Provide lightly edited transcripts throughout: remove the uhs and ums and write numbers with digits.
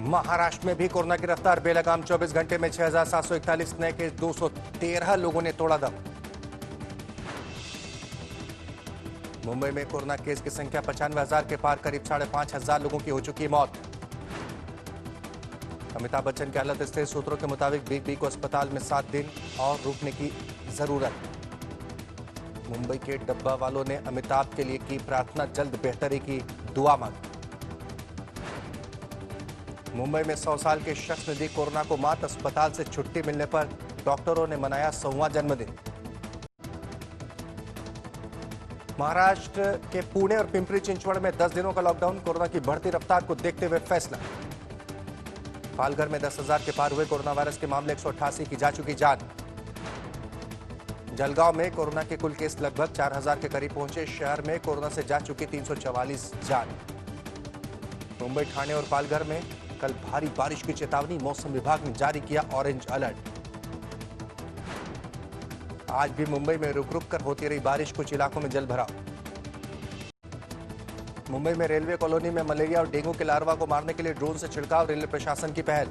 महाराष्ट्र में भी कोरोना की रफ्तार बेलगाम। 24 घंटे में 6,741 नए केस, 213 लोगों ने तोड़ा दम। मुंबई में कोरोना केस की संख्या 95,000 के पार, करीब 5,500 लोगों की हो चुकी मौत। अमिताभ बच्चन की हालत स्थिर, सूत्रों के मुताबिक बिग बी को अस्पताल में 7 दिन और रुकने की जरूरत। मुंबई के डब्बा वालों ने अमिताभ के लिए की प्रार्थना, जल्द बेहतरी की दुआ मांगी। मुंबई में 100 साल के शख्स ने दी कोरोना को मात, अस्पताल से छुट्टी मिलने पर डॉक्टरों ने मनाया 100वां जन्मदिन। महाराष्ट्र के पुणे और पिंपरी चिंचवड़ में 10 दिनों का लॉकडाउन, कोरोना की बढ़ती रफ्तार को देखते हुए फैसला। पालघर में 10,000 के पार हुए कोरोना वायरस के मामले, 188 की जा चुकी जान। जलगांव में कोरोना के कुल केस लगभग 4,000 के करीब पहुंचे, शहर में कोरोना से जा चुकी 344 जान। मुंबई, ठाणे और पालघर में कल भारी बारिश की चेतावनी, मौसम विभाग ने जारी किया ऑरेंज अलर्ट। आज भी मुंबई में रुक रुक कर होती रही बारिश, कुछ इलाकों में जल भराव। मुंबई में रेलवे कॉलोनी में मलेरिया और डेंगू के लार्वा को मारने के लिए ड्रोन से छिड़काव, रेलवे प्रशासन की पहल।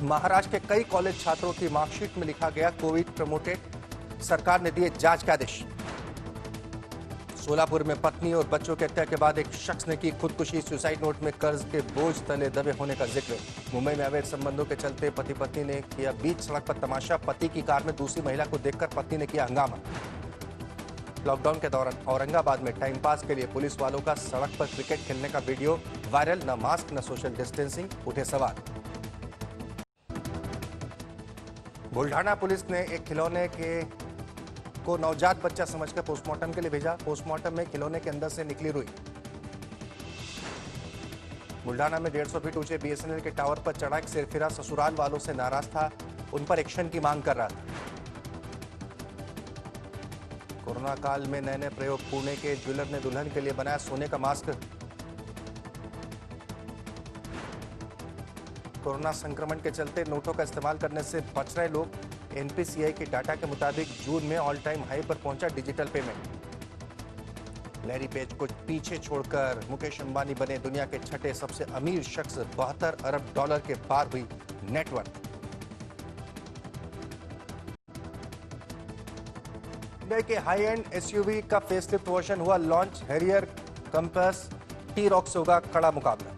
महाराष्ट्र के कई कॉलेज छात्रों की मार्कशीट में लिखा गया कोविड प्रमोटेड, सरकार ने दिए जांच के आदेश। सोलापुर में पत्नी और बच्चों की हत्या के बाद एक शख्स ने की खुदकुशी, सुसाइड नोट में कर्ज के बोझ तले दबे होने का जिक्र। मुंबई में अवैध संबंधों के चलते पति पत्नी ने किया बीच सड़क पर तमाशा, पति की कार में दूसरी महिला को देखकर पत्नी ने किया हंगामा। लॉकडाउन के दौरान औरंगाबाद में टाइम पास के लिए पुलिस वालों का सड़क पर क्रिकेट खेलने का वीडियो वायरल, न मास्क न सोशल डिस्टेंसिंग, उठे सवाल। बुल्ढाना पुलिस ने एक खिलौने को नवजात बच्चा समझकर पोस्टमार्टम के लिए भेजा। पोस्टमार्टम में खिलौने के अंदर से निकली रुई। बुल्ढाना में 150 फीट ऊंचे बीएसएनएल के टावर पर चढ़ा एक सिरफिरा ससुराल वालों से नाराज था, उन पर एक्शन की मांग कर रहा था। कोरोना काल में नए नए प्रयोग, पुणे के ज्वेलर ने दुल्हन के लिए बनाया सोने का मास्क। कोरोना संक्रमण के चलते नोटों का इस्तेमाल करने से बच रहे लोग। एनपीसीआई के डाटा के मुताबिक जून में ऑल टाइम हाई पर पहुंचा डिजिटल पेमेंट। लैरी पेज को पीछे छोड़कर मुकेश अंबानी बने दुनिया के छठे सबसे अमीर शख्स, 72 अरब डॉलर के पार हुई नेटवर्थ। नए के हाई एंड एसयूवी का फेसलिफ्ट वर्जन हुआ लॉन्च, हैरियर, कंपास, टी-रॉक से होगा कड़ा मुकाबला।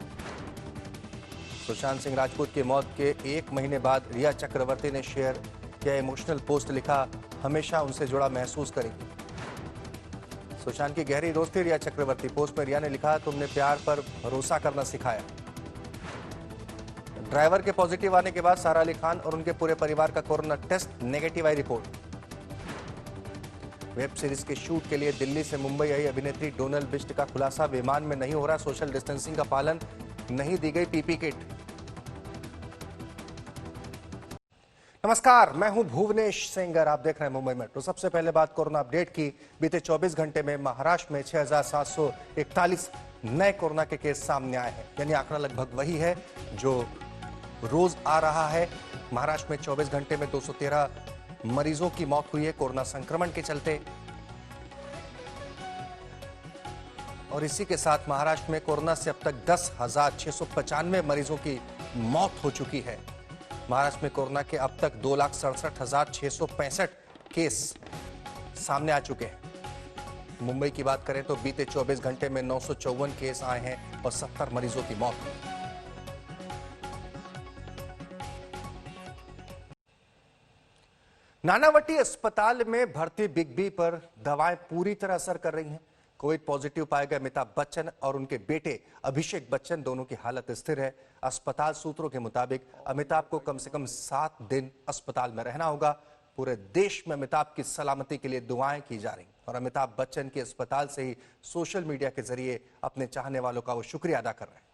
सुशांत सिंह राजपूत की मौत के 1 महीने बाद रिया चक्रवर्ती ने शेयर किया इमोशनल पोस्ट, लिखा हमेशा उनसे जुड़ा महसूस करेंगे। सुशांत की गहरी दोस्त थी रिया चक्रवर्ती। पोस्ट में रिया ने लिखा, तुमने प्यार पर भरोसा करना सिखाया। ड्राइवर के पॉजिटिव आने के बाद सारा अली खान और उनके पूरे परिवार का कोरोना टेस्ट नेगेटिव आई रिपोर्ट। वेब सीरीज के शूट के लिए दिल्ली से मुंबई आई अभिनेत्री डोनल बिष्ट का खुलासा, विमान में नहीं हो रहा सोशल डिस्टेंसिंग का पालन, नहीं दी गई पीपी किट। नमस्कार, मैं हूं भुवनेश सेंगर, आप देख रहे हैं मुंबई मेट्रो। सबसे पहले बात कोरोना अपडेट की। बीते 24 घंटे में महाराष्ट्र में 6,741 नए कोरोना के केस सामने आए हैं, यानी आंकड़ा लगभग वही है जो रोज आ रहा है। महाराष्ट्र में 24 घंटे में 213 मरीजों की मौत हुई है कोरोना संक्रमण के चलते। और इसी के साथ महाराष्ट्र में कोरोना से अब तक 10,695 मरीजों की मौत हो चुकी है। महाराष्ट्र में कोरोना के अब तक 2,67,665 केस सामने आ चुके हैं। मुंबई की बात करें तो बीते 24 घंटे में 954 केस आए हैं और 70 मरीजों की मौत हुई। नानावटी अस्पताल में भर्ती बिग बी पर दवाएं पूरी तरह असर कर रही हैं। कोविड पॉजिटिव पाए गए अमिताभ बच्चन और उनके बेटे अभिषेक बच्चन दोनों की हालत स्थिर है। अस्पताल सूत्रों के मुताबिक अमिताभ को कम से कम 7 दिन अस्पताल में रहना होगा। पूरे देश में अमिताभ की सलामती के लिए दुआएं की जा रही और अमिताभ बच्चन की अस्पताल से ही सोशल मीडिया के जरिए अपने चाहने वालों का वो शुक्रिया अदा कर रहे हैं।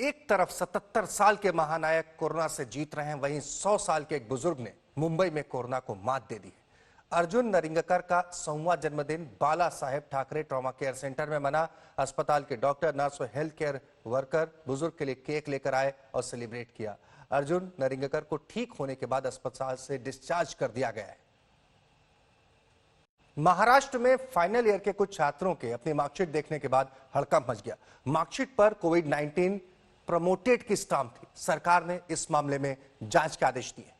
एक तरफ 77 साल के महानायक कोरोना से जीत रहे हैं, वहीं 100 साल के एक बुजुर्ग ने मुंबई में कोरोना को मात दे दी है। अर्जुन नरिंगकर का 100वां जन्मदिन बाला साहेब ठाकरे ट्रॉमा केयर सेंटर में मना। अस्पताल के डॉक्टर, नर्स और हेल्थ केयर वर्कर बुजुर्ग के लिए केक लेकर आए और सेलिब्रेट किया। अर्जुन नरिंगकर को ठीक होने के बाद अस्पताल से डिस्चार्ज कर दिया गया है। महाराष्ट्र में फाइनल ईयर के कुछ छात्रों के अपनी मार्कशीट देखने के बाद हड़कंप मच गया। मार्कशीट पर कोविड-19 प्रमोटेड की स्टाम्प थी। सरकार ने इस मामले में जांच के आदेश दिए।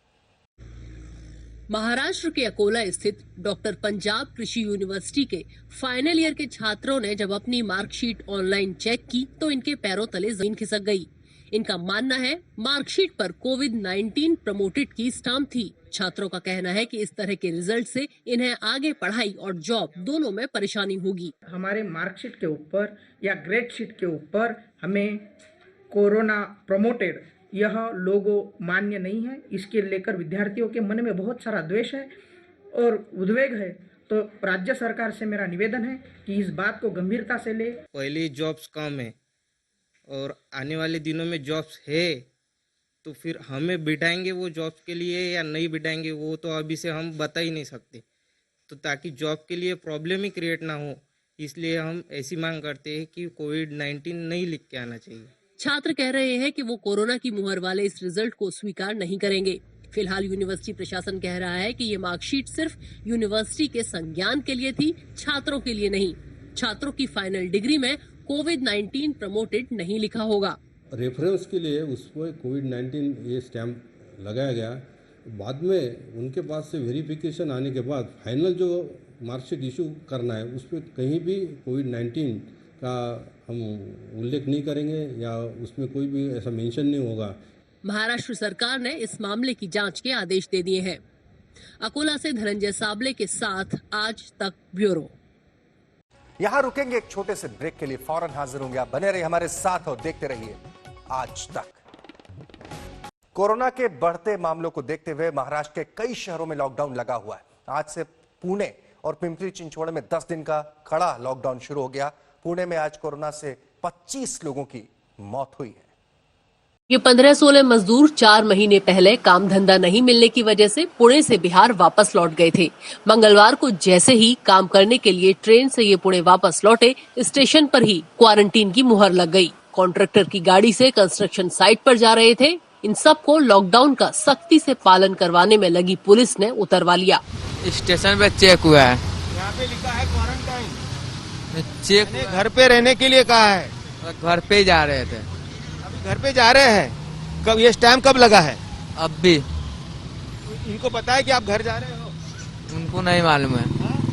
महाराष्ट्र के अकोला स्थित डॉक्टर पंजाब कृषि यूनिवर्सिटी के फाइनल ईयर के छात्रों ने जब अपनी मार्कशीट ऑनलाइन चेक की तो इनके पैरों तले जमीन खिसक गई। इनका मानना है मार्कशीट पर कोविड-19 प्रमोटेड की स्टाम्प थी। छात्रों का कहना है कि इस तरह के रिजल्ट से इन्हें आगे पढ़ाई और जॉब दोनों में परेशानी होगी। हमारे मार्कशीट के ऊपर या ग्रेड शीट के ऊपर हमें कोरोना प्रमोटेड यह लोगो मान्य नहीं है। इसके लेकर विद्यार्थियों के मन में बहुत सारा द्वेष है और उद्वेग है। तो राज्य सरकार से मेरा निवेदन है कि इस बात को गंभीरता से ले। पहले जॉब्स कम है और आने वाले दिनों में जॉब्स है तो फिर हमें बिठाएंगे वो जॉब्स के लिए या नहीं बिठाएंगे वो तो अभी से हम बता ही नहीं सकते। तो ताकि जॉब के लिए प्रॉब्लम ही क्रिएट ना हो इसलिए हम ऐसी मांग करते हैं कि कोविड-19 नहीं लिख के आना चाहिए। छात्र कह रहे हैं कि वो कोरोना की मुहर वाले इस रिजल्ट को स्वीकार नहीं करेंगे। फिलहाल यूनिवर्सिटी प्रशासन कह रहा है कि ये मार्कशीट सिर्फ यूनिवर्सिटी के संज्ञान के लिए थी, छात्रों के लिए नहीं। छात्रों की फाइनल डिग्री में कोविड-19 प्रमोटेड नहीं लिखा होगा। रेफरेंस के लिए उस पर कोविड-19 ये स्टैम्प लगाया गया। बाद में उनके पास से वेरिफिकेशन आने के बाद फाइनल जो मार्कशीट इशू करना है उस पर कहीं भी कोविड-19 का हम उल्लेख नहीं करेंगे या उसमें कोई भी ऐसा मेंशन नहीं होगा। महाराष्ट्र सरकार ने इस मामले की जांच के आदेश दे दिए हैं। अकोला से धनंजय साबले के साथ आज तक ब्यूरो। यहां रुकेंगे एक छोटे से ब्रेक के लिए, फौरन हाजिर होंगे। आप बने रहिए हमारे साथ और देखते रहिए आज तक। कोरोना के बढ़ते मामलों को देखते हुए महाराष्ट्र के कई शहरों में लॉकडाउन लगा हुआ है। आज से पुणे और पिंपरी चिंचवड़ में 10 दिन का कड़ा लॉकडाउन शुरू हो गया। पुणे में आज कोरोना से 25 लोगों की मौत हुई है। ये 15-16 मजदूर 4 महीने पहले काम धंधा नहीं मिलने की वजह से पुणे से बिहार वापस लौट गए थे। मंगलवार को जैसे ही काम करने के लिए ट्रेन से ये पुणे वापस लौटे, स्टेशन पर ही क्वारंटीन की मुहर लग गई। कॉन्ट्रैक्टर की गाड़ी से कंस्ट्रक्शन साइट पर जा रहे थे। इन सबको लॉकडाउन का सख्ती से पालन करवाने में लगी पुलिस ने उतरवा लिया। स्टेशन पे चेक हुआ है, यहाँ पे लिखा है क्वारंटाइन। चेक घर पे रहने के लिए कहा है। घर पे ही जा रहे थे। अभी घर पे जा रहे हैं। कब ये स्टैम्प कब लगा है? अब भी इनको पता है कि आप घर जा रहे हो? उनको नहीं मालूम है।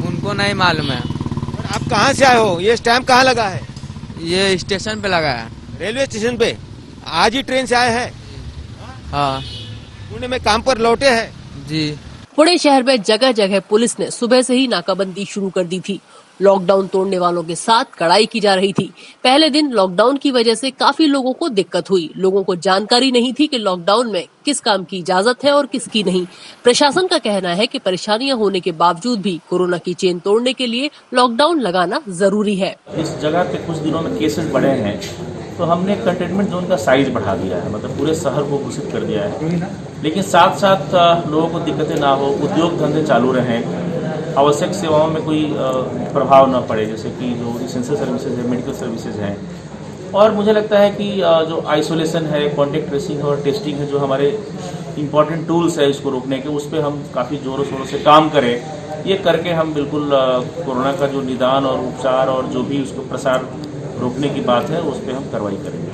उनको नहीं मालूम है। और आप कहाँ से आए हो? ये स्टैम्प कहाँ लगा है? ये स्टेशन पे लगा है। रेलवे स्टेशन पे आज ही ट्रेन से आए हैं? हाँ पुणे में काम पर लौटे हैं? जी। पुणे शहर में जगह जगह पुलिस ने सुबह से ही नाकाबंदी शुरू कर दी थी। लॉकडाउन तोड़ने वालों के साथ कड़ाई की जा रही थी। पहले दिन लॉकडाउन की वजह से काफी लोगों को दिक्कत हुई। लोगों को जानकारी नहीं थी कि लॉकडाउन में किस काम की इजाजत है और किसकी नहीं। प्रशासन का कहना है कि परेशानियां होने के बावजूद भी कोरोना की चेन तोड़ने के लिए लॉकडाउन लगाना जरूरी है। इस जगह पे कुछ दिनों में केसेस बढ़े हैं तो हमने कंटेनमेंट जोन का साइज बढ़ा दिया है, मतलब पूरे शहर को घोषित कर दिया है। लेकिन साथ साथ लोगों को दिक्कतें ना हो, उद्योग धंधे चालू रहें, आवश्यक सेवाओं में कोई प्रभाव न पड़े, जैसे कि जो इसेंशियल सर्विसेज है, मेडिकल सर्विसेज हैं। और मुझे लगता है कि जो आइसोलेशन है, कॉन्टेक्ट ट्रेसिंग और टेस्टिंग है, जो हमारे इम्पॉर्टेंट टूल्स है इसको रोकने के, उस पर हम काफ़ी ज़ोरों शोरों से काम करें। ये करके हम बिल्कुल कोरोना का जो निदान और उपचार और जो भी उसको प्रसार रोकने की बात है उस पर हम कार्रवाई करेंगे।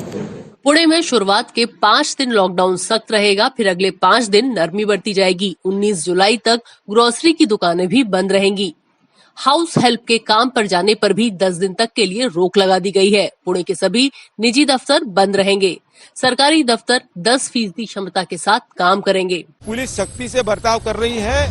पुणे में शुरुआत के 5 दिन लॉकडाउन सख्त रहेगा, फिर अगले 5 दिन नरमी बरती जाएगी। 19 जुलाई तक ग्रोसरी की दुकानें भी बंद रहेंगी। हाउस हेल्प के काम पर जाने पर भी 10 दिन तक के लिए रोक लगा दी गई है। पुणे के सभी निजी दफ्तर बंद रहेंगे। सरकारी दफ्तर 10% क्षमता के साथ काम करेंगे। पुलिस सख्ती से बर्ताव कर रही है,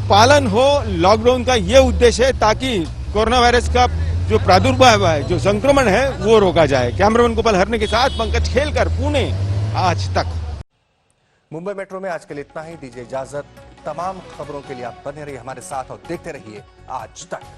पालन हो लॉकडाउन का ये उद्देश्य है ताकि कोरोना वायरस का जो प्रादुर्भाव है, जो संक्रमण है वो रोका जाए। कैमरामैन गोपाल हरने के साथ पंकज खेलकर, पुणे आज तक। मुंबई मेट्रो में आज के लिए इतना ही। दीजिए इजाजत। तमाम खबरों के लिए आप बने रहिए हमारे साथ और देखते रहिए आज तक।